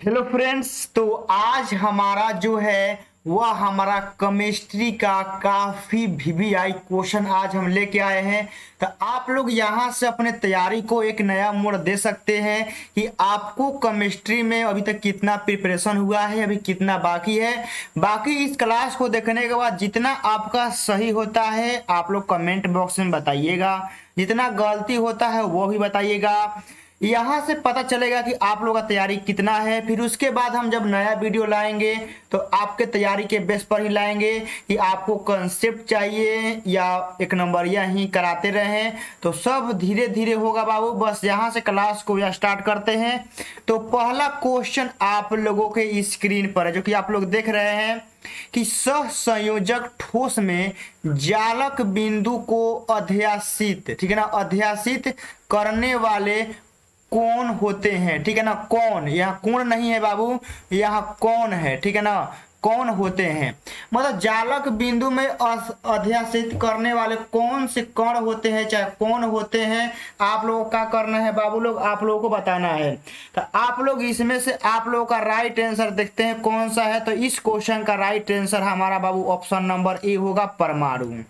Hello friends. तो आज हमारा जो है वह हमारा केमिस्ट्री का काफी वीवीआई क्वेश्चन आज हम लेके आए हैं। तो आप लोग यहाँ से अपने तैयारी को एक नया मोड़ दे सकते हैं कि आपको केमिस्ट्री में अभी तक कितना प्रिपरेशन हुआ है, अभी कितना बाकी है। बाकी इस क्लास को देखने के बाद जितना आपका सही होता है आप लोग कमेंट बॉक्स में बताइएगा, जितना गलती होता है वो भी बताइएगा। यहाँ से पता चलेगा कि आप लोगों का तैयारी कितना है। फिर उसके बाद हम जब नया वीडियो लाएंगे तो आपके तैयारी के बेस पर ही लाएंगे कि आपको कंसेप्ट चाहिए या एक नंबरिया ही कराते रहें। तो सब धीरे धीरे होगा बाबू। बस यहाँ से क्लास को स्टार्ट करते हैं। तो पहला क्वेश्चन आप लोगों के स्क्रीन पर है, जो कि आप लोग देख रहे हैं कि सहसंयोजक ठोस में जालक बिंदु को अध्यासित, ठीक है ना, अध्यासित करने वाले कौन होते हैं। ठीक है ना, कौन, यहाँ कोण नहीं है बाबू, यहाँ कौन है। ठीक है ना, कौन होते हैं मतलब जालक बिंदु में अध्यासित करने वाले कौन से कण होते हैं, चाहे कौन होते हैं। आप लोगों को क्या करना है बाबू लोग, आप लोगों को बताना है। तो आप लोग इसमें से आप लोगों का राइट आंसर देखते हैं कौन सा है। तो इस क्वेश्चन का राइट आंसर हमारा बाबू ऑप्शन नंबर ए होगा, परमाणु।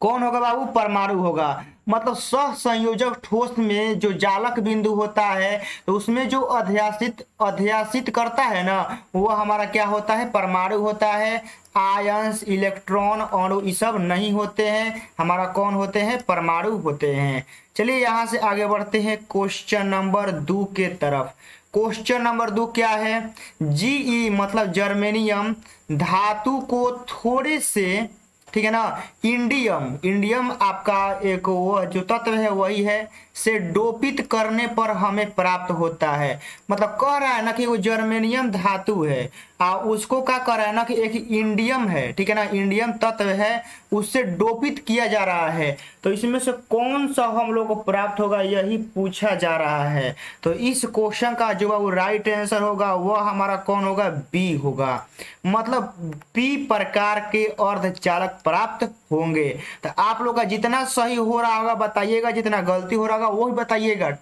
कौन होगा बाबू, परमाणु होगा। मतलब सहसंयोजक ठोस में जो जालक बिंदु होता है तो उसमें जो अध्यासित करता है ना, वो हमारा क्या होता है, परमाणु होता है। आयंस, इलेक्ट्रॉन, अणु ये सब नहीं होते हैं, हमारा कौन होते हैं, परमाणु होते हैं। चलिए यहाँ से आगे बढ़ते हैं क्वेश्चन नंबर 2 के तरफ। क्वेश्चन नंबर 2 क्या है, जीई मतलब जर्मेनियम धातु को थोड़े से, ठीक है ना, इंडियम आपका एक वो जो तत्व है वही है, से डोपित करने पर हमें प्राप्त होता है। मतलब कह रहा है ना कि वो जर्मेनियम धातु है, उसको क्या कर रहा है ना कि एक इंडियम है, ठीक है ना, इंडियम तत्व है, उससे डोपित किया जा रहा है। तो इसमें से कौन सा हम लोग को प्राप्त होगा यही पूछा जा रहा है। तो इस क्वेश्चन का जो वो राइट आंसर होगा वह हमारा कौन होगा, बी होगा। मतलब बी प्रकार के अर्धचालक प्राप्त होंगे। तो आप लोग का जितना सही हो रहा होगा बताइएगा, जितना गलती हो रहा होगा वो भी बताइएगा।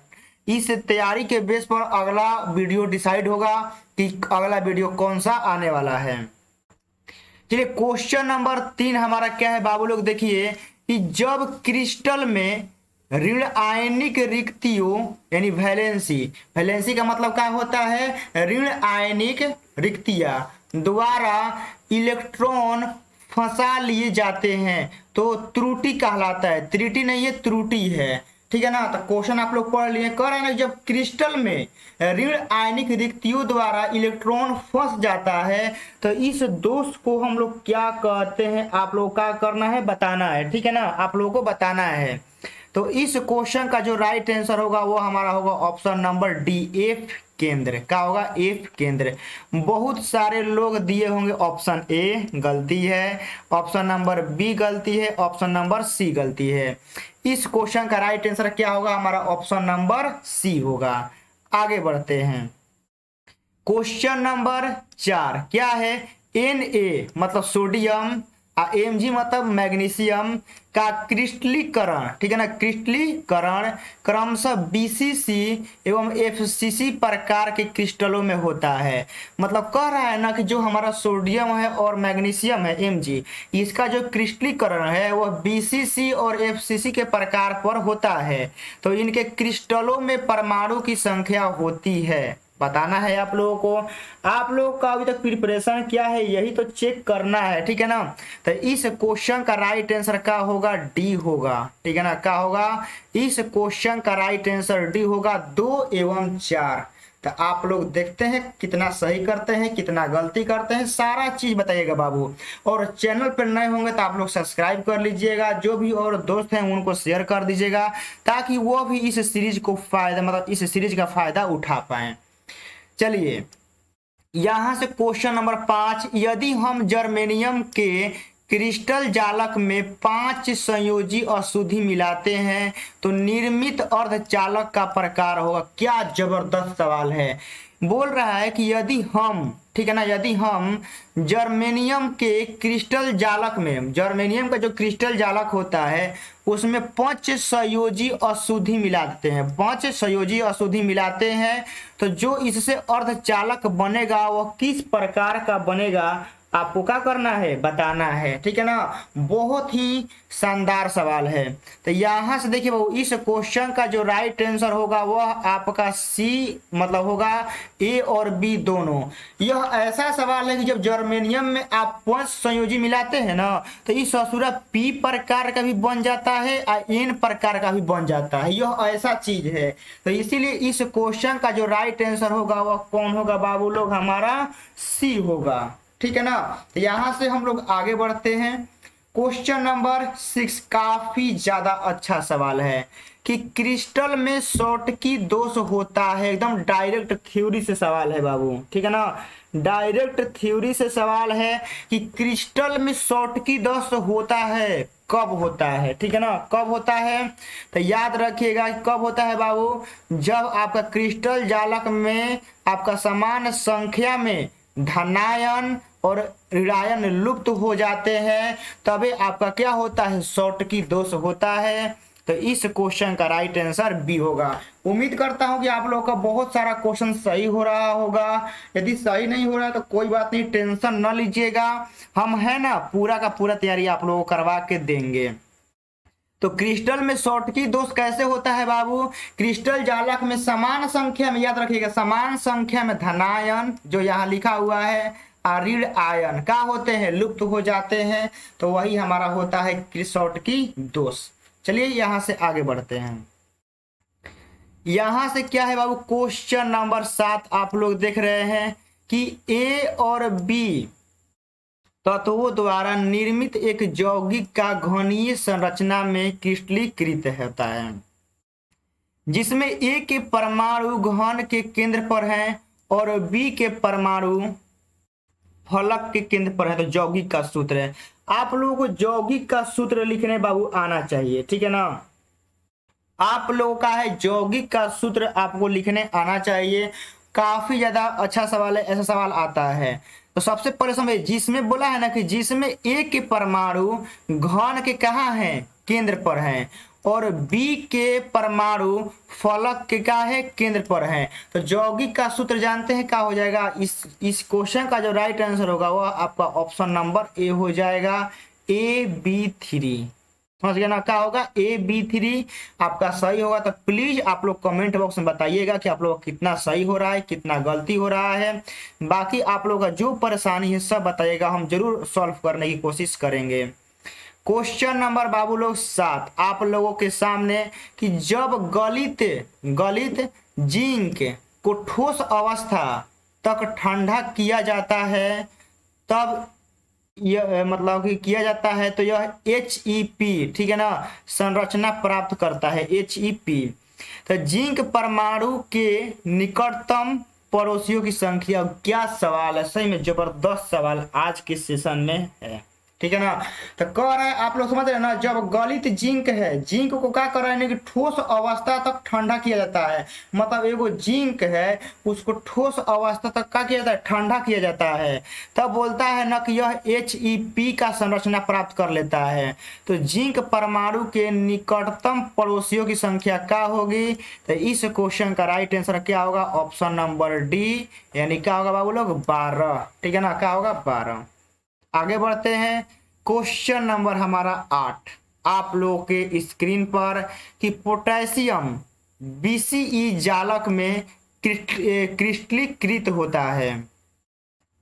इस तैयारी के बेस पर अगला वीडियो डिसाइड होगा कि अगला वीडियो कौन सा आने वाला है। चलिए क्वेश्चन नंबर 3 हमारा क्या है बाबू लोग, देखिए कि जब क्रिस्टल में ऋण आयनिक रिक्तियों यानी वैलेंसी का मतलब क्या होता है, ऋण आयनिक रिक्तियां द्वारा इलेक्ट्रॉन फंसा लिए जाते हैं तो त्रुटि कहलाता है। त्रुटि नहीं है, त्रुटि है, ठीक है ना। तो क्वेश्चन आप लोग पढ़ लिए। कह रहा है ना जब क्रिस्टल में ऋण आयनिक रिक्तियों द्वारा इलेक्ट्रॉन फंस जाता है तो इस दोष को हम लोग क्या कहते हैं, आप लोग क्या करना है, बताना है, ठीक है ना, आप लोगों को बताना है। तो इस क्वेश्चन का जो राइट आंसर होगा वो हमारा होगा ऑप्शन नंबर डी, एफ केंद्र। क्या होगा, एफ केंद्र। बहुत सारे लोग दिए होंगे ऑप्शन ए गलती है, ऑप्शन नंबर बी गलती है, ऑप्शन नंबर सी गलती है। इस क्वेश्चन का राइट आंसर क्या होगा, हमारा ऑप्शन नंबर सी होगा। आगे बढ़ते हैं। क्वेश्चन नंबर 4 क्या है, Na मतलब सोडियम, Mg मतलब मैग्नीशियम का क्रिस्टलीकरण, ठीक है ना, क्रिस्टलीकरण क्रमशः BCC एवं FCC प्रकार के क्रिस्टलों में होता है। मतलब कह रहा है ना कि जो हमारा सोडियम है और मैग्नीशियम है Mg, इसका जो क्रिस्टलीकरण है वह BCC और FCC के प्रकार पर होता है। तो इनके क्रिस्टलों में परमाणु की संख्या होती है, बताना है आप लोगों को। आप लोगों का अभी तक प्रिपरेशन क्या है यही तो चेक करना है, ठीक है ना। तो इस क्वेश्चन का राइट आंसर क्या होगा, डी होगा, ठीक है ना। क्या होगा, इस क्वेश्चन का राइट आंसर डी होगा, 2 एवं 4। तो आप लोग देखते हैं कितना सही करते हैं, कितना गलती करते हैं, सारा चीज बताइएगा बाबू। और चैनल पर नए होंगे तो आप लोग सब्सक्राइब कर लीजिएगा, जो भी और दोस्त हैं उनको शेयर कर दीजिएगा ताकि वो भी इस सीरीज को फायदा, मतलब इस सीरीज का फायदा उठा पाए। चलिए यहां से क्वेश्चन नंबर 5, यदि हम जर्मेनियम के क्रिस्टल जालक में 5 संयोजी अशुद्धि मिलाते हैं तो निर्मित अर्धचालक का प्रकार होगा। क्या जबरदस्त सवाल है। बोल रहा है कि यदि हम, ठीक है ना, यदि हम जर्मेनियम के क्रिस्टल जालक में, जर्मेनियम का जो क्रिस्टल जालक होता है उसमें 5 संयोजी अशुद्धि मिलाते हैं, 5 संयोजी अशुद्धि मिलाते हैं, तो जो इससे अर्धचालक बनेगा वह किस प्रकार का बनेगा, आपको क्या करना है, बताना है। ठीक है ना, बहुत ही शानदार सवाल है। तो यहां से देखिए बाबू, इस क्वेश्चन का जो राइट आंसर होगा वह आपका सी मतलब होगा, ए और बी दोनों। यह ऐसा सवाल है कि जब जर्मेनियम में आप 5 संयोजी मिलाते हैं ना, तो इस ससुरा पी प्रकार का भी बन जाता है और एन प्रकार का भी बन जाता है, यह ऐसा चीज है। तो इसीलिए इस क्वेश्चन का जो राइट आंसर होगा वह कौन होगा बाबू लोग, हमारा सी होगा। ठीक है ना, तो यहां से हम लोग आगे बढ़ते हैं। क्वेश्चन नंबर 6 काफी ज्यादा अच्छा सवाल है कि क्रिस्टल में शॉर्टकी दोष होता है, एकदम डायरेक्ट थ्योरी से सवाल है बाबू। ठीक है ना, डायरेक्ट थ्योरी से सवाल है कि क्रिस्टल में शॉर्टकी दोष होता है, कब होता है। ठीक है ना, कब होता है, तो याद रखिएगा कब होता है बाबू, जब आपका क्रिस्टल जालक में आपका समान संख्या में धनायन और ऋणायन लुप्त हो जाते हैं, तभी आपका क्या होता है, शॉर्टकी दोष होता है। तो इस क्वेश्चन का राइट आंसर बी होगा। उम्मीद करता हूं कि आप लोगों का बहुत सारा क्वेश्चन सही हो रहा होगा। यदि सही नहीं हो रहा है तो कोई बात नहीं, टेंशन न लीजिएगा, हम है ना पूरा का पूरा तैयारी आप लोगों को करवा के देंगे। तो क्रिस्टल में शॉर्टकी दोष कैसे होता है बाबू, क्रिस्टल जालक में समान संख्या में, याद रखिएगा समान संख्या में धनायन जो यहाँ लिखा हुआ है और ऋण आयन क्या होते हैं, लुप्त हो जाते हैं, तो वही हमारा होता है शॉर्टकी दोष। चलिए यहां से आगे बढ़ते हैं। यहां से क्या है बाबू, क्वेश्चन नंबर 7 आप लोग देख रहे हैं कि ए और बी तत्वों द्वारा निर्मित एक यौगिक का घनीय संरचना में क्रिस्टलीकृत होता है, जिसमें ए के परमाणु घन के केंद्र पर है और बी के परमाणु फलक के केंद्र पर है। तो यौगिक का सूत्र है, आप लोगों को यौगिक का सूत्र लिखने बाबू आना चाहिए। ठीक है ना, आप लोगों का है यौगिक का सूत्र आपको लिखने आना चाहिए। काफी ज्यादा अच्छा सवाल है, ऐसा सवाल आता है। तो सबसे पहले समझिए, जिसमें बोला है ना कि जिसमें ए के परमाणु घन के कहाँ है, केंद्र पर है, और बी के परमाणु फलक के क्या है, केंद्र पर है। तो यौगिक का सूत्र जानते हैं क्या हो जाएगा, इस क्वेश्चन का जो राइट आंसर होगा वह आपका ऑप्शन नंबर ए हो जाएगा, AB3। समझ गया ना, क्या होगा, AB3 आपका सही होगा। तो प्लीज आप लोग कमेंट बॉक्स में बताइएगा कि आप लोग कितना सही हो रहा है, कितना गलती हो रहा है। बाकी आप लोगों का जो परेशानी है सब बताइएगा, हम जरूर सॉल्व करने की कोशिश करेंगे। क्वेश्चन नंबर बाबू लोग 7 आप लोगों के सामने कि जब गलित जिंक को ठोस अवस्था तक ठंडा किया जाता है, तब यह मतलब कि किया जाता है तो यह HEP, ठीक है ना, संरचना प्राप्त करता है, HEP। तो जिंक परमाणु के निकटतम पड़ोसियों की संख्या, क्या सवाल है, सही में जबरदस्त सवाल आज के सेशन में है। ठीक है ना, तो कह रहा है आप लोग समझ रहे हैं ना, जब गलित जिंक है, जिंक को क्या कर रहा है कि ठोस अवस्था तक ठंडा किया जाता है, मतलब एगो जिंक है उसको ठोस अवस्था तक क्या किया जाता है, ठंडा किया जाता है। तब बोलता है ना कि यह HEP का संरचना प्राप्त कर लेता है। तो जिंक परमाणु के निकटतम पड़ोसियों की संख्या क्या होगी, तो इस क्वेश्चन का राइट आंसर क्या होगा, ऑप्शन नंबर डी, यानी क्या होगा बाबू लोग, 12। ठीक है ना, क्या होगा, 12। आगे बढ़ते हैं। क्वेश्चन नंबर हमारा 8 आप लोगों के स्क्रीन पर कि पोटेशियम BCE जालक में क्रिस्टलीकृत होता है,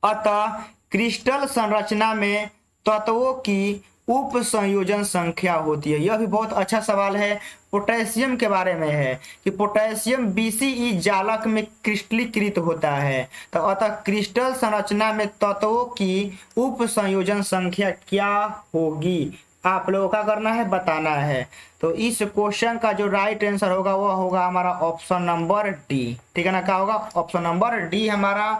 अतः क्रिस्टल संरचना में तत्वों की उप संयोजन संख्या होती है। यह भी बहुत अच्छा सवाल है, पोटेशियम के बारे में है कि पोटेशियम BCE जालक में क्रिस्टलीकृत होता है, तो अतः क्रिस्टल संरचना में तत्वों की उप संयोजन संख्या क्या होगी, आप लोगों का करना है, बताना है। तो इस क्वेश्चन का जो राइट आंसर होगा वह होगा हमारा ऑप्शन नंबर डी। ठीक है ना, क्या होगा, ऑप्शन नंबर डी हमारा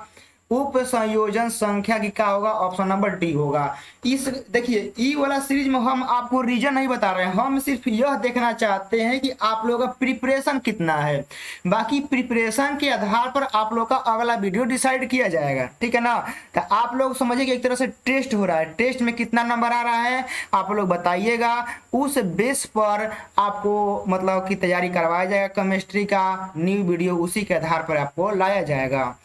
उप संयोजन संख्या की क्या होगा, ऑप्शन नंबर डी होगा। इस देखिए ई वाला सीरीज में हम आपको रीजन नहीं बता रहे हैं, हम सिर्फ यह देखना चाहते हैं कि आप लोगों का प्रिपरेशन कितना है। बाकी प्रिपरेशन के आधार पर आप लोग का अगला वीडियो डिसाइड किया जाएगा, ठीक है ना। तो आप लोग समझिए कि एक तरह से टेस्ट हो रहा है, टेस्ट में कितना नंबर आ रहा है आप लोग बताइएगा, उस बेस पर आपको मतलब की तैयारी करवाया जाएगा। केमिस्ट्री का न्यू वीडियो उसी के आधार पर आपको लाया जाएगा।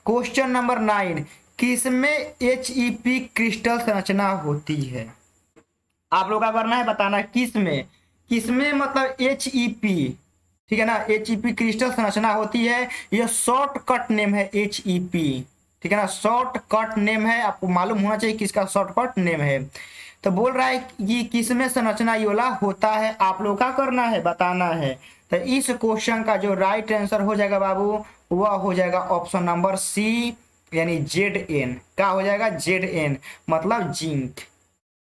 क्वेश्चन नंबर 9, किसमें HEP क्रिस्टल संरचना होती है। आप लोग का करना है बताना किसमें, किसमें मतलब HEP, ठीक है ना, HEP क्रिस्टल संरचना होती है। यह शॉर्टकट नेम है HEP, ठीक है ना, शॉर्टकट नेम है, आपको मालूम होना चाहिए किसका शॉर्टकट नेम है। तो बोल रहा है कि किसमें संरचना ये वाला होता है, आप लोग का करना है बताना है। तो इस क्वेश्चन का जो राइट आंसर हो जाएगा बाबू, वह हो जाएगा ऑप्शन नंबर सी, यानी Zn। क्या हो जाएगा, Zn मतलब जिंक।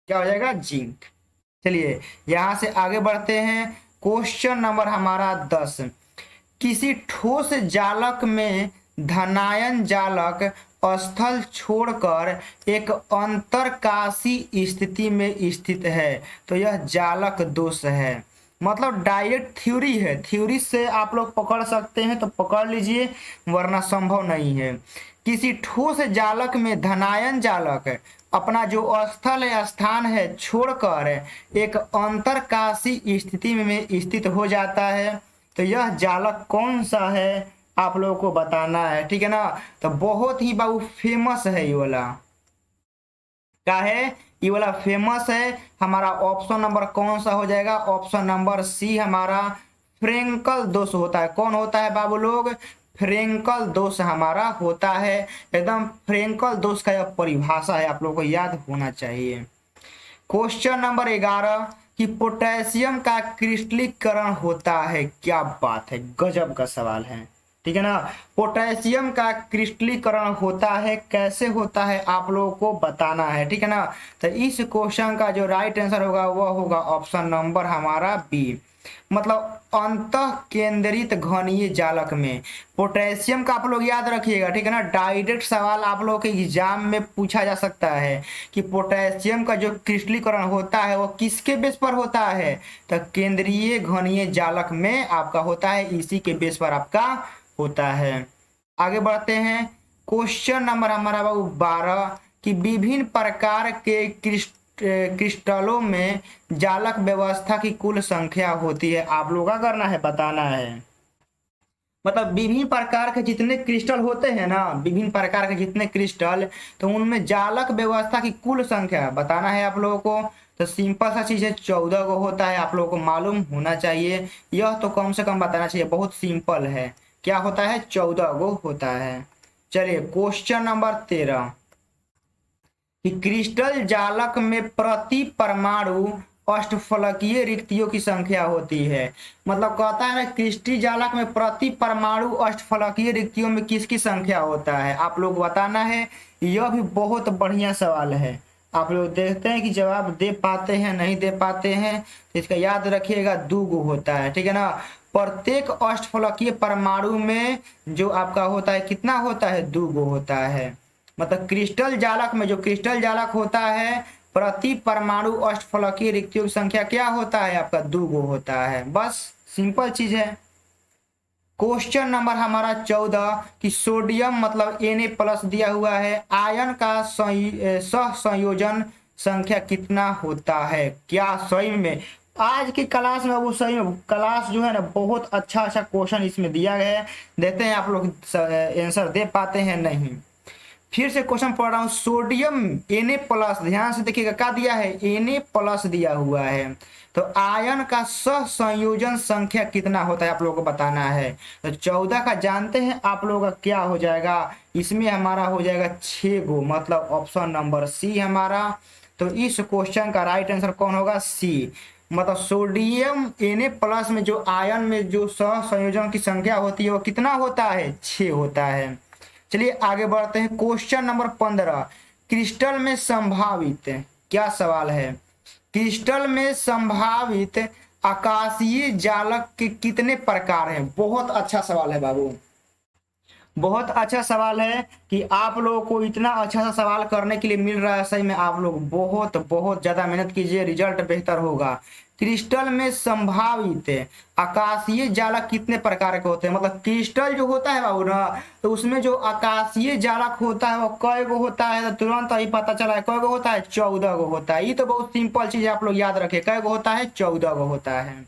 क्या हो जाएगा, जिंक। चलिए यहां से आगे बढ़ते हैं। क्वेश्चन नंबर हमारा 10, किसी ठोस जालक में धनायन जालक स्थल छोड़कर एक अंतरकाशी स्थिति में स्थित है तो यह जालक दोष है। मतलब डायरेक्ट थ्योरी है, थ्योरी से आप लोग पकड़ सकते हैं तो पकड़ लीजिए, वरना संभव नहीं है। किसी ठोस जालक में धनायन जालक अपना जो स्थल है, स्थान है, छोड़कर एक अंतरकाशी स्थिति में स्थित हो जाता है तो यह जालक कौन सा है आप लोगों को बताना है, ठीक है ना। तो बहुत ही बाबू फेमस है ये वाला, क्या है ये वाला, फेमस है। हमारा ऑप्शन नंबर कौन सा हो जाएगा, ऑप्शन नंबर सी हमारा फ्रेंकल दोष होता है। कौन होता है बाबू लोग, फ्रेंकल दोष हमारा होता है। एकदम फ्रेंकल दोष का यह परिभाषा है, आप लोगों को याद होना चाहिए। क्वेश्चन नंबर 11, कि पोटेशियम का क्रिस्टलीकरण होता है। क्या बात है, गजब का सवाल है, ठीक है ना। पोटेशियम का क्रिस्टलीकरण होता है, कैसे होता है आप लोगों को बताना है, ठीक है ना। तो इस क्वेश्चन का जो राइट आंसर होगा वह होगा ऑप्शन नंबर हमारा बी, मतलब अंतः केंद्रित घनीय जालक में पोटेशियम का आप लोग याद रखिएगा, ठीक है ना। डायरेक्ट सवाल आप लोग के एग्जाम में पूछा जा सकता है कि पोटेशियम का जो क्रिस्टलीकरण होता है वो किसके बेस पर होता है, तो केंद्रीय घनीय जालक में आपका होता है, इसी के बेस पर आपका होता है। आगे बढ़ते हैं। क्वेश्चन नंबर हमारा बाबू 12, कि विभिन्न प्रकार के क्रिस्टलों में जालक व्यवस्था की कुल संख्या होती है। आप लोगों का करना है बताना है, मतलब विभिन्न प्रकार के जितने क्रिस्टल होते हैं ना, विभिन्न प्रकार के जितने क्रिस्टल, तो उनमें जालक व्यवस्था की कुल संख्या बताना है आप लोगों को। तो सिंपल सा चीज है, 14 को होता है, आप लोगों को मालूम होना चाहिए, यह तो कम से कम बताना चाहिए, बहुत सिंपल है। क्या होता है, 14 को होता है। चलिए क्वेश्चन नंबर 13, कि क्रिस्टल जालक में प्रति परमाणु अष्टफलकीय रिक्तियों की संख्या होती है। मतलब कहता है ना, क्रिस्टल जालक में प्रति परमाणु अष्टफलकीय रिक्तियों में किसकी संख्या होता है, आप लोग बताना है। यह भी बहुत बढ़िया सवाल है, आप लोग देखते हैं कि जवाब दे पाते हैं नहीं दे पाते हैं, तो इसका याद रखिएगा, 2 गो होता है, ठीक है ना। प्रत्येक अष्टफलकीय परमाणु में जो आपका होता है कितना होता है, 2 गो होता है। मतलब क्रिस्टल जालक में जो क्रिस्टल जालक होता है, प्रति परमाणु अष्टफलकीय रिक्तियों की संख्या क्या होता है आपका, 2 गो होता है, बस सिंपल चीज है। क्वेश्चन नंबर हमारा 14, कि सोडियम मतलब Na+ दिया हुआ है, आयन का सह संयोजन संख्या कितना होता है। क्या सही में आज की क्लास में, वो सही में क्लास जो है ना, बहुत अच्छा अच्छा क्वेश्चन इसमें दिया गया है, देखते हैं आप लोग आंसर दे पाते हैं नहीं। फिर से क्वेश्चन पढ़ रहा हूँ, सोडियम Na+, ध्यान से देखिएगा क्या दिया है, Na+ दिया हुआ है, तो आयन का सह संयोजन संख्या कितना होता है आप लोगों को बताना है। तो 14 का जानते हैं आप लोगों का क्या हो जाएगा, इसमें हमारा हो जाएगा 6 गो, मतलब ऑप्शन नंबर सी हमारा। तो इस क्वेश्चन का राइट आंसर कौन होगा, सी, मतलब सोडियम Na+ में जो आयन में जो सह संयोजन की संख्या होती है वो कितना होता है, 6 होता है। चलिए आगे बढ़ते हैं। क्वेश्चन नंबर 15, क्रिस्टल में संभावित, क्या सवाल है, क्रिस्टल में संभावित आकाशीय जालक के कितने प्रकार हैं। बहुत अच्छा सवाल है बाबू, बहुत अच्छा सवाल है कि आप लोगों को इतना अच्छा सा सवाल करने के लिए मिल रहा है। सही में आप लोग बहुत बहुत ज्यादा मेहनत कीजिए, रिजल्ट बेहतर होगा। क्रिस्टल में संभावित आकाशीय जालक कितने प्रकार के होते हैं? मतलब क्रिस्टल जो होता है बाबू ना, तो उसमें जो आकाशीय जालक होता है वो कई गो होता है? तो तुरंत ही पता चला है कई गो होता है, 14 गो होता है। ये तो बहुत सिंपल चीज है, आप लोग याद रखें। कई गो होता है? 14 गो होता है।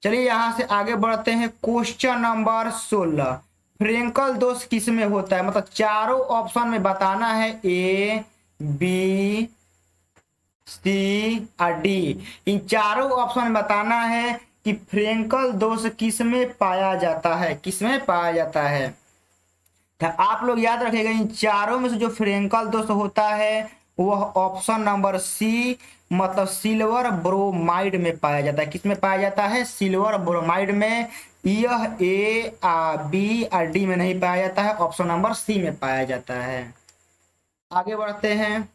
चलिए यहां से आगे बढ़ते हैं। क्वेश्चन नंबर 16, फ्रेंकल दोष किस में होता है? मतलब चारों ऑप्शन में बताना है, ए बी सी और डी। इन चारों ऑप्शन में बताना है कि फ्रेंकल दोष किस में पाया जाता है, किस में पाया जाता है। तो आप लोग याद रखिएगा, इन चारों में से जो फ्रेंकल दोष होता है वह ऑप्शन नंबर सी, मतलब सिल्वर ब्रोमाइड में पाया जाता है। किस में पाया जाता है? सिल्वर ब्रोमाइड में। यह ए बी और डी में नहीं पाया जाता है, ऑप्शन नंबर सी में पाया जाता है। आगे बढ़ते हैं।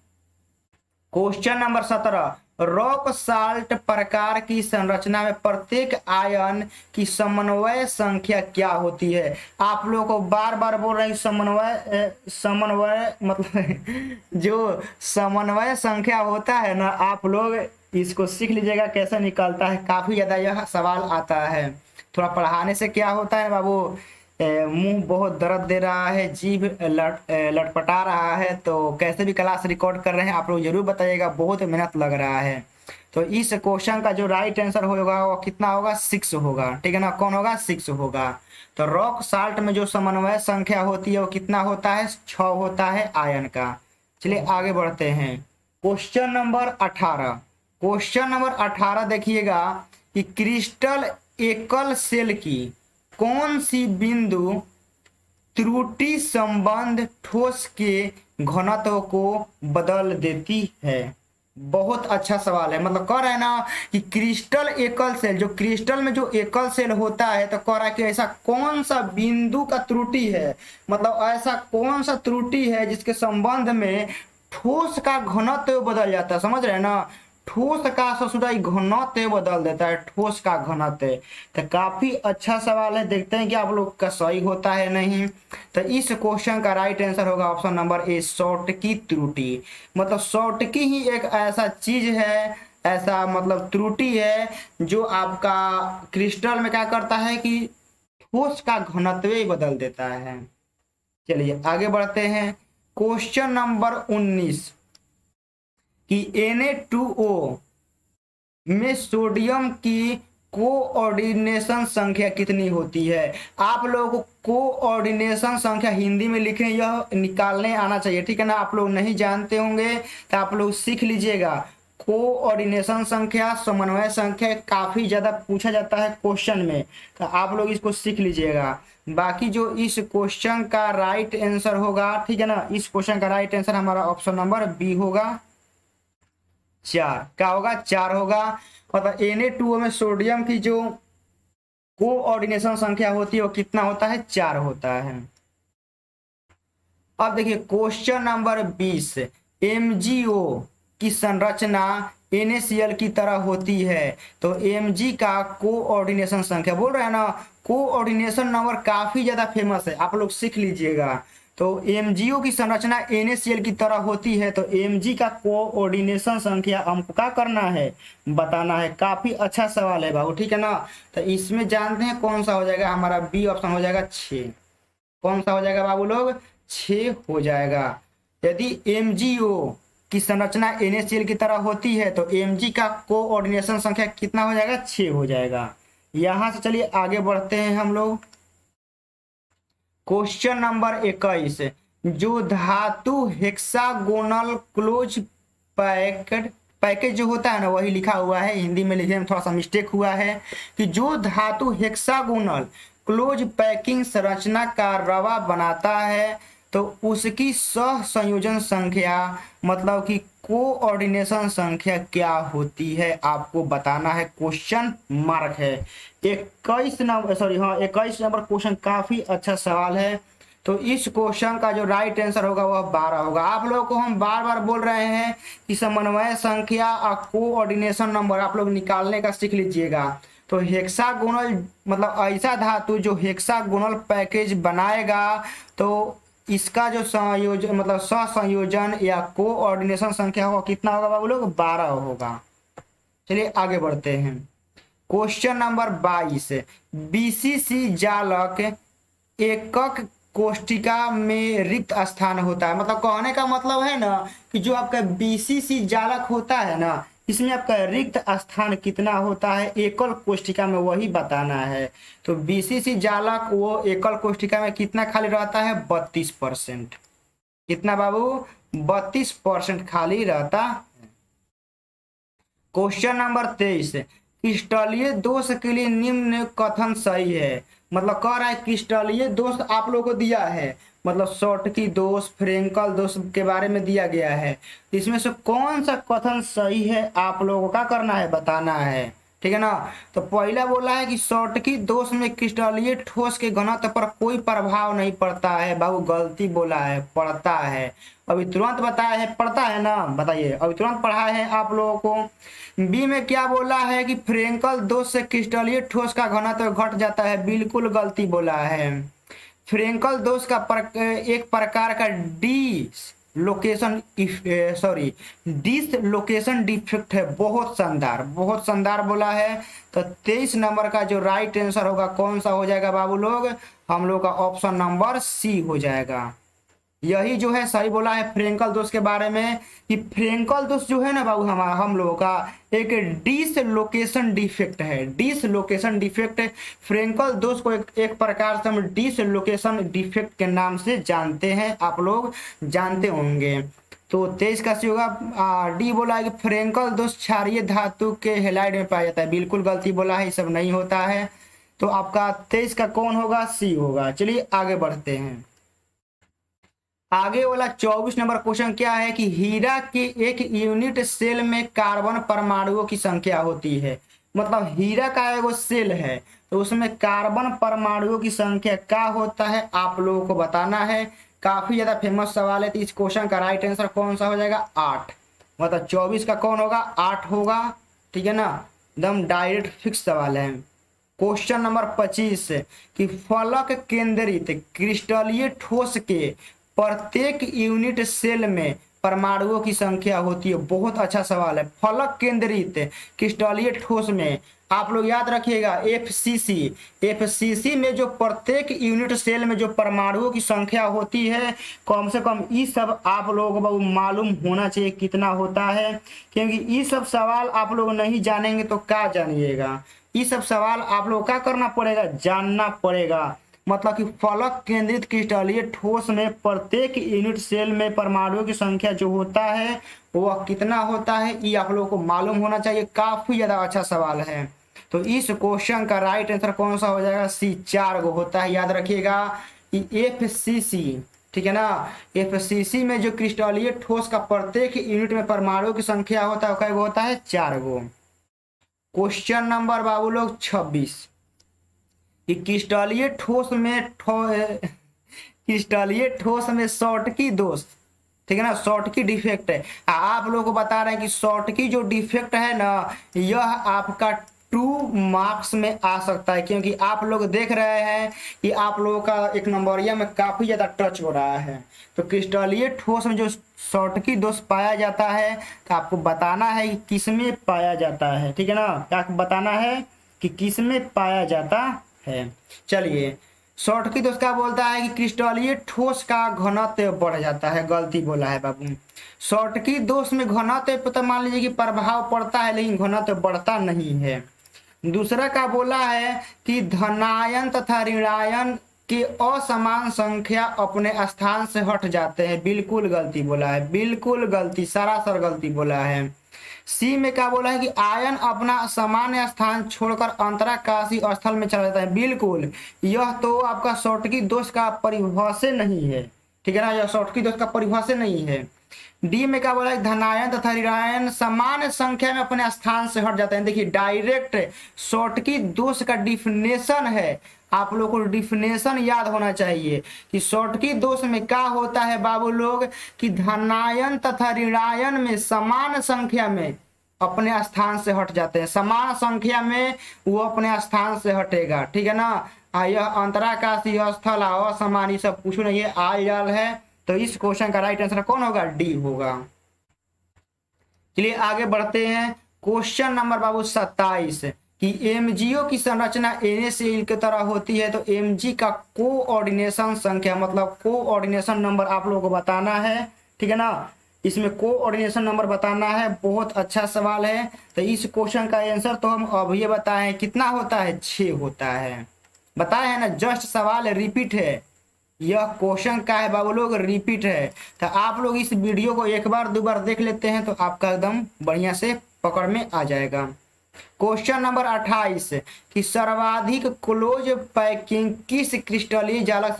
क्वेश्चन नंबर 17, रॉक साल्ट प्रकार की संरचना में प्रत्येक आयन की समन्वय संख्या क्या होती है? आप लोगों को बार बार बोल रहे हैं समन्वय समन्वय मतलब जो समन्वय संख्या होता है ना, आप लोग इसको सीख लीजिएगा कैसे निकलता है। काफी ज्यादा यह सवाल आता है। थोड़ा पढ़ाने से क्या होता है बाबू, मुंह बहुत दर्द दे रहा है, जीभ लटपटा रहा है, तो कैसे भी क्लास रिकॉर्ड कर रहे हैं आप लोग जरूर बताइएगा, बहुत मेहनत लग रहा है। तो इस क्वेश्चन का जो राइट आंसर होगा वो कितना होगा? 6 होगा, ठीक है ना। कौन होगा? 6 होगा। तो रॉक साल्ट में जो समन्वय संख्या होती है वो कितना होता है? 6 होता है आयन का। चलिए आगे बढ़ते हैं। क्वेश्चन नंबर 18, क्वेश्चन नंबर 18 देखिएगा कि क्रिस्टल एकल सेल की कौन सी बिंदु त्रुटि संबंध ठोस के घनत्व को बदल देती है? बहुत अच्छा सवाल है। मतलब कह रहा है ना कि क्रिस्टल एकल सेल, जो क्रिस्टल में जो एकल सेल होता है, तो कह रहा है कि ऐसा कौन सा बिंदु का त्रुटि है, मतलब ऐसा कौन सा त्रुटि है जिसके संबंध में ठोस का घनत्व बदल जाता है। समझ रहे हैं ना, ठोस का ससुराई घनत्व बदल देता है, ठोस का घनत्व। तो काफी अच्छा सवाल है, देखते हैं कि आप लोग का सही होता है नहीं। तो इस क्वेश्चन का राइट आंसर होगा ऑप्शन नंबर ए, शॉर्टकी त्रुटि। मतलब शॉर्टकी ही एक ऐसा चीज है, ऐसा मतलब त्रुटि है जो आपका क्रिस्टल में क्या करता है कि ठोस का घनत्व ही बदल देता है। चलिए आगे बढ़ते हैं। क्वेश्चन नंबर 19 कि Na2O में सोडियम की कोऑर्डिनेशन संख्या कितनी होती है? आप लोगों को कोऑर्डिनेशन संख्या हिंदी में लिखें, यह निकालने आना चाहिए, ठीक है ना। आप लोग नहीं जानते होंगे तो आप लोग सीख लीजिएगा। कोऑर्डिनेशन संख्या, समन्वय संख्या काफी ज्यादा पूछा जाता है क्वेश्चन में, तो आप लोग इसको सीख लीजिएगा। बाकी जो इस क्वेश्चन का राइट आंसर होगा, ठीक है ना, इस क्वेश्चन का राइट आंसर हमारा ऑप्शन नंबर बी होगा, 4। क्या होगा? 4 होगा। मतलब Na2O में सोडियम की जो कोऑर्डिनेशन संख्या होती है वो कितना होता है? 4 होता है। अब देखिए क्वेश्चन नंबर 20, MgO की संरचना NaCl की तरह होती है, तो Mg का कोऑर्डिनेशन संख्या बोल रहे हैं ना, कोऑर्डिनेशन नंबर काफी ज्यादा फेमस है, आप लोग सीख लीजिएगा। तो MgO की संरचना NaCl की तरह होती है, तो Mg का कोऑर्डिनेशन संख्या हमको क्या करना है? बताना है। काफी अच्छा सवाल है बाबू, ठीक है ना। तो इसमें जानते हैं कौन सा हो जाएगा? हमारा बी ऑप्शन हो जाएगा 6। कौन सा हो जाएगा बाबू लोग? 6 हो जाएगा। यदि MgO की संरचना NaCl की तरह होती है तो Mg का कोऑर्डिनेशन संख्या कितना हो जाएगा? 6 हो जाएगा। यहां से चलिए आगे बढ़ते हैं हम लोग। क्वेश्चन नंबर 21, जो धातु हेक्सागोनल क्लोज पैकेज जो होता है ना, वही लिखा हुआ है, हिंदी में लिखने में थोड़ा सा मिस्टेक हुआ है कि जो धातु हेक्सागोनल क्लोज पैकिंग संरचना का रवा बनाता है तो उसकी सह संयोजन संख्या, मतलब कि कोऑर्डिनेशन संख्या क्या होती है? आपको बताना है, क्वेश्चन मार्क है। 21 नंबर, सॉरी हाँ 21 नंबर क्वेश्चन काफी अच्छा सवाल है। तो इस क्वेश्चन का जो राइट आंसर होगा वह 12 होगा। आप लोगों को हम बार बार बोल रहे हैं कि समन्वय संख्या और कोऑर्डिनेशन नंबर आप लोग निकालने का सीख लीजिएगा। तो हेक्सागोनल मतलब ऐसा धातु जो हेक्सागोनल पैकेज बनाएगा तो इसका जो संयोजन मतलब सहसंयोजन या कोऑर्डिनेशन संख्या होगा कितना होगा बाबू लोग, 12 होगा। चलिए आगे बढ़ते हैं। क्वेश्चन नंबर 22, बीसीसी जालक एकक कोष्टिका में रिक्त स्थान होता है। मतलब कहने का मतलब है ना कि जो आपका बीसीसी जालक होता है ना, इसमें आपका रिक्त स्थान कितना होता है एकल कोष्टिका में, वही बताना है। तो बीसीसी जालक वो एकल कोष्टिका में कितना खाली रहता है, 32%। कितना बाबू, 32% खाली रहता है। क्वेश्चन नंबर 23, क्रिस्टलीय दोष के लिए निम्न कथन सही है। मतलब कह रहा है क्रिस्टलीय दोष आप लोगों को दिया है, मतलब शॉर्टकी दोष, फ्रेंकल दोष के बारे में दिया गया है। इसमें से कौन सा कथन सही है आप लोगों का करना है, बताना है, ठीक है ना। तो पहला बोला है कि शॉर्टकी दोष में क्रिस्टलीय ठोस के घनत्व पर कोई प्रभाव नहीं पड़ता है। बाबू गलती बोला है, पड़ता है। अभी तुरंत बताया है पड़ता है ना, बताइए अभी तुरंत पढ़ा है आप लोगों को। बी में क्या बोला है कि फ्रेंकल दोष से क्रिस्टलीय ठोस का घनत्व घट जाता है, बिल्कुल गलती बोला है। फ्रेंकल दोष का एक प्रकार का डिसलोकेशन डिफेक्ट है। बहुत शानदार, बहुत शानदार बोला है। तो 23 नंबर का जो राइट आंसर होगा कौन सा हो जाएगा बाबू लोग, हम लोग का ऑप्शन नंबर सी हो जाएगा। यही जो है सही बोला है फ्रेंकल दोष के बारे में कि फ्रेंकल दोष जो है ना बाबू हम लोगों का एक डिसलोकेशन डिफेक्ट है। डिसलोकेशन डिफेक्ट, फ्रेंकल दोष को एक प्रकार से हम डिसलोकेशन डिफेक्ट के नाम से जानते हैं, आप लोग जानते होंगे। तो 23 का सी होगा। डी बोला है कि फ्रेंकल दोष क्षारीय धातु के हेलाइड में पाया जाता है, बिल्कुल गलती बोला है, ये सब नहीं होता है। तो आपका 23 का कौन होगा, सी होगा। चलिए आगे बढ़ते हैं। आगे वाला 24 नंबर क्वेश्चन क्या है कि हीरा के एक यूनिट सेल में कार्बन परमाणुओं की संख्या होती है। मतलब हीरा का एगो सेल है तो उसमें कार्बन परमाणुओं की संख्या क्या होता है आप लोगों को बताना है। काफी ज्यादा फेमस सवाल है। तो इस क्वेश्चन का राइट आंसर कौन सा हो जाएगा, 8। मतलब 24 का कौन होगा, 8 होगा, ठीक है ना, एकदम डायरेक्ट फिक्स सवाल है। क्वेश्चन नंबर 25 कि फलक केंद्रित क्रिस्टलीय ठोस के प्रत्येक यूनिट सेल में परमाणुओं की संख्या होती है। बहुत अच्छा सवाल है। फलक केंद्रित क्रिस्टलीय ठोस में आप लोग याद रखिएगा एफसीसी में जो प्रत्येक यूनिट सेल में जो परमाणुओं की संख्या होती है कम से कम ये सब आप लोगों को मालूम होना चाहिए कितना होता है, क्योंकि ये सब सवाल आप लोग नहीं जानेंगे तो क्या जानिएगा। ये सब सवाल आप लोग क्या करना पड़ेगा, जानना पड़ेगा। मतलब कि फलक केंद्रित क्रिस्टलीय ठोस में प्रत्येक यूनिट सेल में परमाणुओं की संख्या जो होता है वह कितना होता है, ये आप लोगों को मालूम होना चाहिए। काफी ज्यादा अच्छा सवाल है। तो इस क्वेश्चन का राइट आंसर कौन सा हो जाएगा, सी, 4 गो होता है। याद रखिएगा कि एफसीसी, ठीक है ना, एफसीसी में जो क्रिस्टलीय ठोस का प्रत्येक यूनिट में परमाणुओं की संख्या होता है वो होता है 4 गो। क्वेश्चन नंबर बाबू लोग 26 कि क्रिस्टलीय ठोस में शॉर्टकी दोष, ठीक है ना, शॉर्टकी डिफेक्ट है। आप लोगों को बता रहे हैं कि शॉर्टकी जो डिफेक्ट है ना यह आपका 2 मार्क्स में आ सकता है, क्योंकि आप लोग देख रहे हैं कि आप लोगों का एक नंबरिया में काफी ज्यादा टच हो रहा है। तो क्रिस्टलीय ठोस में जो शॉर्टकी दोष पाया जाता है तो आपको बताना है कि किस में पाया जाता है, ठीक है ना, क्या बताना है कि किस में पाया जाता है। चलिए शॉर्टकी दोष क्या बोलता है कि क्रिस्टलीय ठोस का घनत्व बढ़ जाता है, गलती बोला है बाबू। शॉर्टकी दोष में घनत्व तो मान लीजिए कि प्रभाव पड़ता है लेकिन घनत्व बढ़ता नहीं है। दूसरा का बोला है कि धनायन तथा ऋणायन की असमान संख्या अपने स्थान से हट जाते हैं, बिल्कुल गलती बोला है, बिल्कुल गलती, सरासर गलती बोला है। सी में क्या बोला है कि आयन अपना सामान्य स्थान छोड़कर अंतराकाशी स्थल में चला जाता है, बिल्कुल। यह तो आपका शॉर्टकी दोष का परिभाषा नहीं है, ठीक है ना, यह शॉर्टकी दोष का परिभाषा नहीं है। डी में क्या बोला है धनायन तथा ऋणायन समान संख्या में अपने स्थान से हट जाते हैं। देखिए डायरेक्ट शॉर्टकी दोष का डिफिनेशन है, आप लोग को डिफिनेशन याद होना चाहिए कि शॉर्टकी दोष में क्या होता है बाबू लोग कि धनायन तथा ऋणायन में समान संख्या में अपने स्थान से हट जाते हैं, समान संख्या में वो अपने स्थान से हटेगा, ठीक है ना। यह अंतराकाशीय स्थल असमान ये सब कुछ नहीं है, आल जाल है। तो इस क्वेश्चन का राइट आंसर कौन होगा, डी होगा। चलिए आगे बढ़ते हैं। क्वेश्चन नंबर बाबू 27 कि एमजीओ की संरचना NaCl की तरह होती है, तो एमजी का कोऑर्डिनेशन संख्या मतलब कोऑर्डिनेशन नंबर आप लोगों को बताना है, ठीक है ना। इसमें कोऑर्डिनेशन नंबर बताना है, बहुत अच्छा सवाल है। तो इस क्वेश्चन का आंसर तो हम अभी बताए कितना होता है, 6 होता है। बताए है ना, जस्ट सवाल रिपीट है, यह क्वेश्चन का है बाबू लोग, रिपीट है। तो आप लोग इस वीडियो को एक बार दो बार देख लेते हैं तो आपका एकदम बढ़िया से पकड़ में आ जाएगा। क्वेश्चन नंबर 28 कि सर्वाधिक क्लोज पैकिंग किस क्रिस्टलीय जालक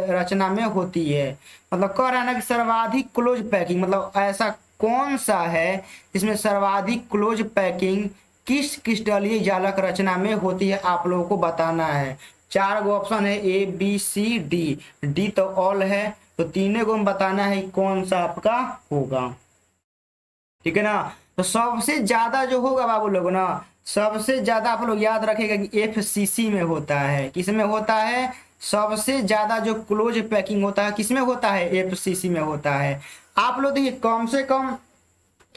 रचना में होती है। मतलब कह रहा है ना कि सर्वाधिक क्लोज पैकिंग मतलब ऐसा कौन सा है जिसमें सर्वाधिक क्लोज पैकिंग किस क्रिस्टलीय जालक रचना में होती है, आप लोगों को बताना है। 4 गो ऑप्शन है, A B C D, D तो ऑल है, तो तीनों को बताना है कौन सा आपका होगा, ठीक है ना। तो सबसे ज्यादा जो होगा बाबू लोग ना, सबसे ज्यादा आप लोग याद रखेगा कि FCC में होता है। किसमें होता है, सबसे ज्यादा जो क्लोज पैकिंग होता है किसमें होता है, FCC में होता है। आप लोग देखिए कम से कम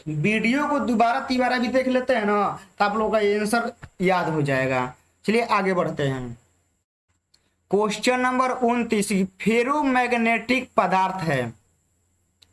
वीडियो को दोबारा तीबारा भी देख लेते हैं ना, तो आप लोगों का आंसर याद हो जाएगा। चलिए आगे बढ़ते हैं। क्वेश्चन नंबर 29 फेरोमैग्नेटिक पदार्थ है,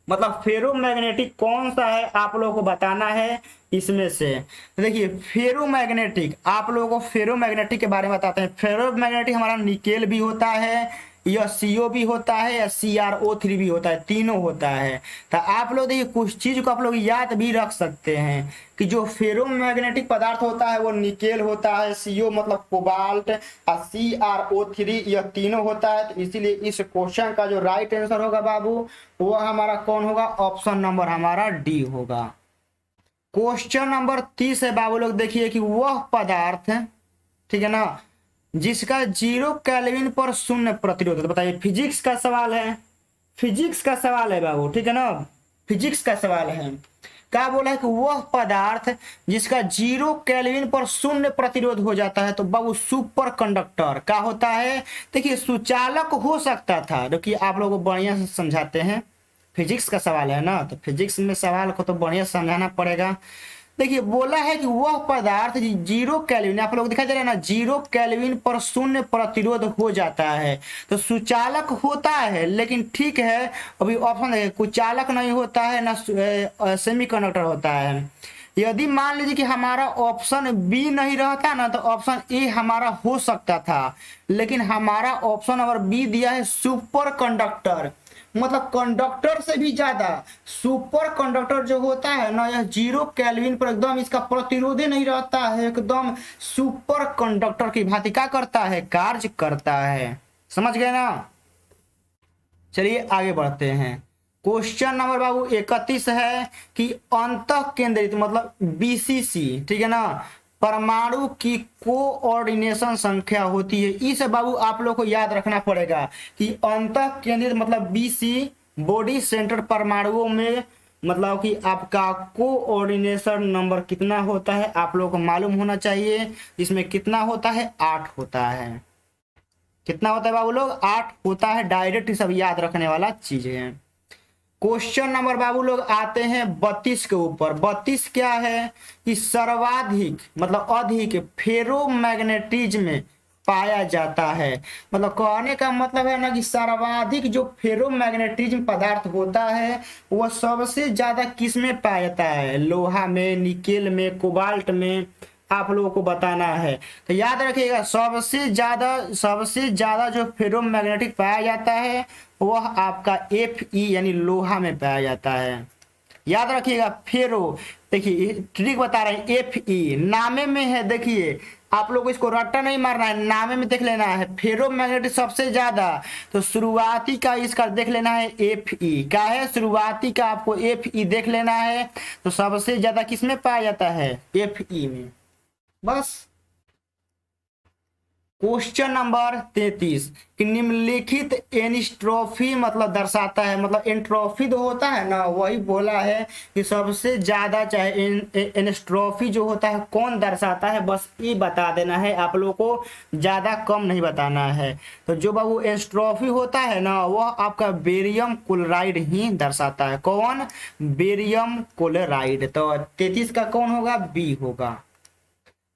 मतलब फेरोमैग्नेटिक कौन सा है आप लोगों को बताना है इसमें से। तो देखिए फेरोमैग्नेटिक, आप लोगों को फेरोमैग्नेटिक के बारे में बताते हैं। फेरोमैग्नेटिक हमारा निकेल भी होता है, या CO भी होता है, या CrO3 भी होता है, तीनों होता है। तो आप लोग देखिए कुछ चीज को आप लोग याद भी रख सकते हैं कि जो फेरोमैग्नेटिक पदार्थ होता है वो निकेल होता है, CO मतलब कोबाल्ट, और CrO3 यह तीनों होता है। तो इसीलिए इस क्वेश्चन का जो राइट आंसर होगा बाबू वो हमारा कौन होगा, ऑप्शन नंबर हमारा डी होगा। क्वेश्चन नंबर 30 है बाबू लोग, देखिए कि वह पदार्थ, ठीक है ना, जिसका 0 केल्विन पर शून्य प्रतिरोध है। बताइए फिजिक्स का सवाल है, फिजिक्स का सवाल है बाबू, ठीक है ना, फिजिक्स का सवाल है। क्या बोला है कि वह पदार्थ जिसका 0 केल्विन पर शून्य प्रतिरोध हो जाता है, तो बाबू सुपर कंडक्टर क्या होता है। देखिए सुचालक हो सकता था, जो कि आप लोगों को बढ़िया से समझाते हैं, फिजिक्स का सवाल है ना, तो फिजिक्स में सवाल को तो बढ़िया समझाना पड़ेगा। देखिए बोला है कि वह पदार्थ 0 केल्विन, आप लोग दिखाई दे रहा है ना, 0 केल्विन पर शून्य प्रतिरोध हो जाता है, तो सुचालक होता है। लेकिन ठीक है अभी ऑप्शन है, कुचालक नहीं होता है ना, सेमीकंडक्टर होता है। यदि मान लीजिए कि हमारा ऑप्शन बी नहीं रहता ना, तो ऑप्शन ए हमारा हो सकता था, लेकिन हमारा ऑप्शन नंबर बी दिया है सुपर कंडक्टर, मतलब कंडक्टर से भी ज्यादा सुपर कंडक्टर जो होता है ना, यह 0 केल्विन पर एकदम इसका प्रतिरोध ही नहीं रहता है, एकदम सुपर कंडक्टर की भांति क्या करता है, कार्य करता है। समझ गए ना। चलिए आगे बढ़ते हैं। क्वेश्चन नंबर बाबू 31 है कि अंतः केंद्रित मतलब BCC, ठीक है ना, परमाणु की कोऑर्डिनेशन संख्या होती है। इस बाबू आप लोग को याद रखना पड़ेगा कि अंतः केंद्रित मतलब BC बॉडी सेंटर परमाणुओं में मतलब कि आपका कोऑर्डिनेशन नंबर कितना होता है आप लोग को मालूम होना चाहिए। इसमें कितना होता है, 8 होता है। कितना होता है बाबू लोग, 8 होता है। डायरेक्ट सब याद रखने वाला चीज है। क्वेश्चन नंबर बाबू लोग आते हैं 32 के ऊपर। 32 क्या है कि सर्वाधिक मतलब अधिक फेरोमैग्नेटिज्म में पाया जाता है। मतलब कहने का मतलब है ना कि सर्वाधिक जो फेरोमैग्नेटिज्म पदार्थ होता है वह सबसे ज्यादा किस में पाया जाता है, लोहा में, निकेल में, कोबाल्ट में, आप लोगों को बताना है। तो याद रखिएगा सबसे ज्यादा जो फेरोमैग्नेटिक पाया जाता है वह आपका Fe यानी लोहा में पाया जाता है। याद रखिएगा फेरो, देखिए ट्रिक बता रहे हैं, Fe नामे में है। देखिए आप लोग को इसको रट्टा नहीं मारना है, नामे में देख लेना है फेरोमैग्नेटिक सबसे ज्यादा, तो शुरुआती का इसका देख लेना है Fe क्या है, शुरुआती का आपको Fe देख लेना है। तो सबसे ज्यादा किसमें पाया जाता है, Fe में। बस क्वेश्चन नंबर 33 कि निम्नलिखित एनिस्ट्रॉफी मतलब दर्शाता है, मतलब एंट्रोफी जो होता है ना वही बोला है कि सबसे ज्यादा चाहे एनिस्ट्रॉफी जो होता है कौन दर्शाता है, बस ये बता देना है, आप लोगों को ज्यादा कम नहीं बताना है। तो जो बाबू एनिस्ट्रॉफी होता है ना वह आपका बेरियम क्लोराइड ही दर्शाता है। कौन? Barium chloride. तो 33 का कौन होगा? बी होगा।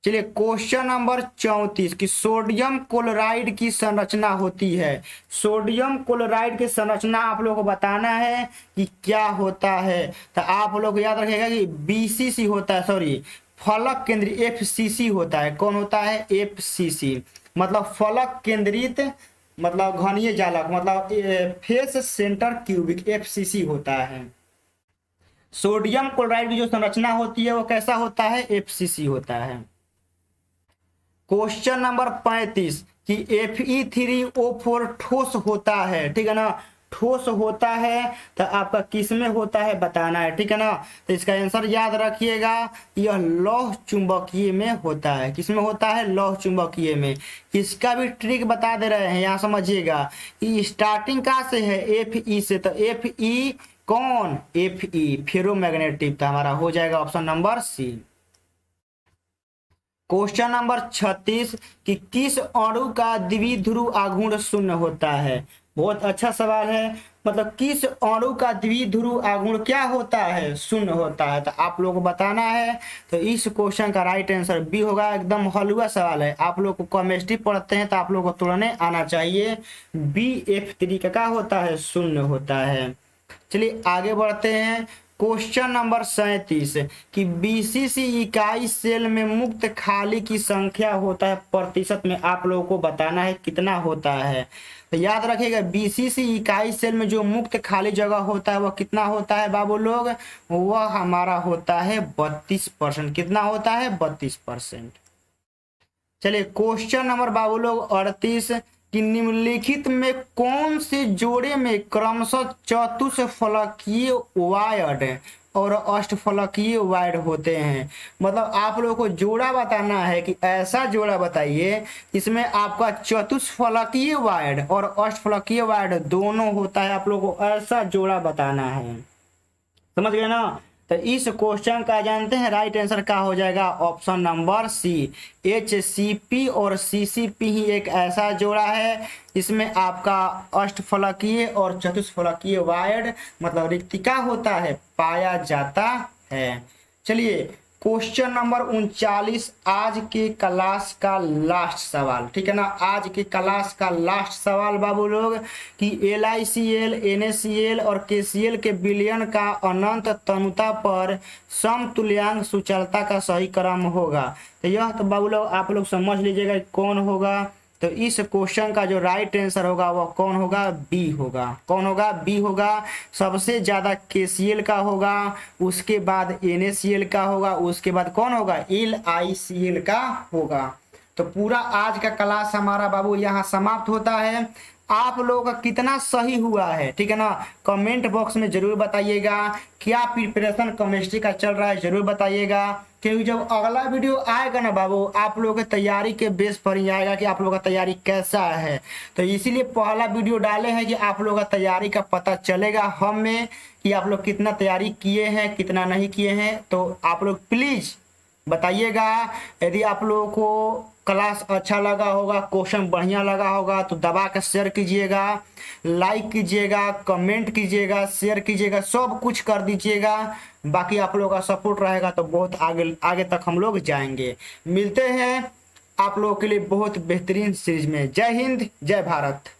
चलिए क्वेश्चन नंबर 34 कि सोडियम क्लोराइड की संरचना होती है। सोडियम क्लोराइड की संरचना आप लोगों को बताना है कि क्या होता है। तो आप लोग याद रखिएगा कि बीसीसी होता है, सॉरी फलक केंद्रित, एफसीसी होता है। कौन होता है? एफसीसी मतलब फलक केंद्रित मतलब घनीय जालक मतलब फेस सेंटर क्यूबिक, एफसीसी होता है। सोडियम क्लोराइड की जो संरचना होती है वो कैसा होता है? एफसीसी होता है। क्वेश्चन नंबर 35 कि Fe3O4 ठोस होता है, ठीक है ना, ठोस होता है तो आपका किस में होता है बताना है, ठीक है ना। तो इसका आंसर याद रखिएगा, यह लौह चुंबकीय में होता है। किस में होता है? लौह चुंबकीय में। इसका भी ट्रिक बता दे रहे हैं, यहाँ समझिएगा कि स्टार्टिंग कहाँ से है? Fe से। तो Fe कौन? Fe ferromagnetic. तो हमारा हो जाएगा option number C. Question number 36 कि किस अणु का द्विध्रुव आघूर्ण शून्य होता है। बहुत अच्छा सवाल है, मतलब किस अणु का द्विध्रुव आघूर्ण क्या होता है? शून्य होता है। तो आप लोग को बताना है। तो इस क्वेश्चन का राइट आंसर बी होगा। एकदम हलवा सवाल है, आप लोग को केमिस्ट्री पढ़ते हैं तो आप लोग को तोड़ने आना चाहिए। BF3 का क्या होता है? शून्य होता है। चलिए आगे बढ़ते हैं। क्वेश्चन नंबर 37 कि बीसीसी इकाई सेल में मुक्त खाली की संख्या होता है प्रतिशत में, आप लोगों को बताना है कितना होता है। तो याद रखिएगा बीसीसी इकाई सेल में जो मुक्त खाली जगह होता है वह कितना होता है बाबू लोग? वह हमारा होता है 32%। कितना होता है? 32%। चलिए क्वेश्चन नंबर बाबू लोग 38 कि निम्नलिखित में कौन से जोड़े में क्रमशः चतुष्फलकीय वायड और अष्टफलकीय वायड होते हैं। मतलब आप लोगों को जोड़ा बताना है कि ऐसा जोड़ा बताइए इसमें आपका चतुष्फलकीय वायड और अष्टफलकीय वायड दोनों होता है। आप लोगों को ऐसा जोड़ा बताना है, समझ गए ना। तो इस क्वेश्चन का जानते हैं राइट आंसर क्या हो जाएगा? Option number C. HCP और CCP ही एक ऐसा जोड़ा है इसमें आपका अष्टफलकीय और चतुष्फलकीय वायड मतलब रिक्तिका होता है पाया जाता है। चलिए क्वेश्चन नंबर 39 आज के क्लास का लास्ट सवाल, ठीक है ना। आज के क्लास का लास्ट सवाल बाबू लोग कि LICL, NaCl और KCl के विलयन का अनंत तनुता पर समतुल्यांक सूचलता का सही क्रम होगा। तो यह तो बाबू लोग आप लोग समझ लीजिएगा कौन होगा। तो इस क्वेश्चन का जो राइट आंसर होगा वह कौन होगा? बी होगा। कौन होगा? बी होगा। सबसे ज्यादा KCl का होगा, उसके बाद NaCl का होगा, उसके बाद कौन होगा? LICL का होगा। तो पूरा आज का क्लास हमारा बाबू यहाँ समाप्त होता है। आप लोगों का कितना सही हुआ है, ठीक है ना, कमेंट बॉक्स में जरूर बताइएगा। क्या प्रिपरेशन केमिस्ट्री का चल रहा है जरूर बताइएगा, क्योंकि जब अगला वीडियो आएगा ना बाबू आप लोगों की तैयारी के बेस पर ही आएगा कि आप लोगों का तैयारी कैसा है। तो इसीलिए पहला वीडियो डाले हैं कि आप लोगों का तैयारी का पता चलेगा हमें कि आप लोग कितना तैयारी किए हैं कितना नहीं किए हैं। तो आप लोग प्लीज बताइएगा। यदि आप लोगों को क्लास अच्छा लगा होगा, क्वेश्चन बढ़िया लगा होगा तो दबा कर शेयर कीजिएगा, लाइक कीजिएगा, कमेंट कीजिएगा, शेयर कीजिएगा, सब कुछ कर दीजिएगा। बाकी आप लोगों का सपोर्ट रहेगा तो बहुत आगे आगे तक हम लोग जाएंगे। मिलते हैं आप लोगों के लिए बहुत बेहतरीन सीरीज में। जय हिंद, जय भारत।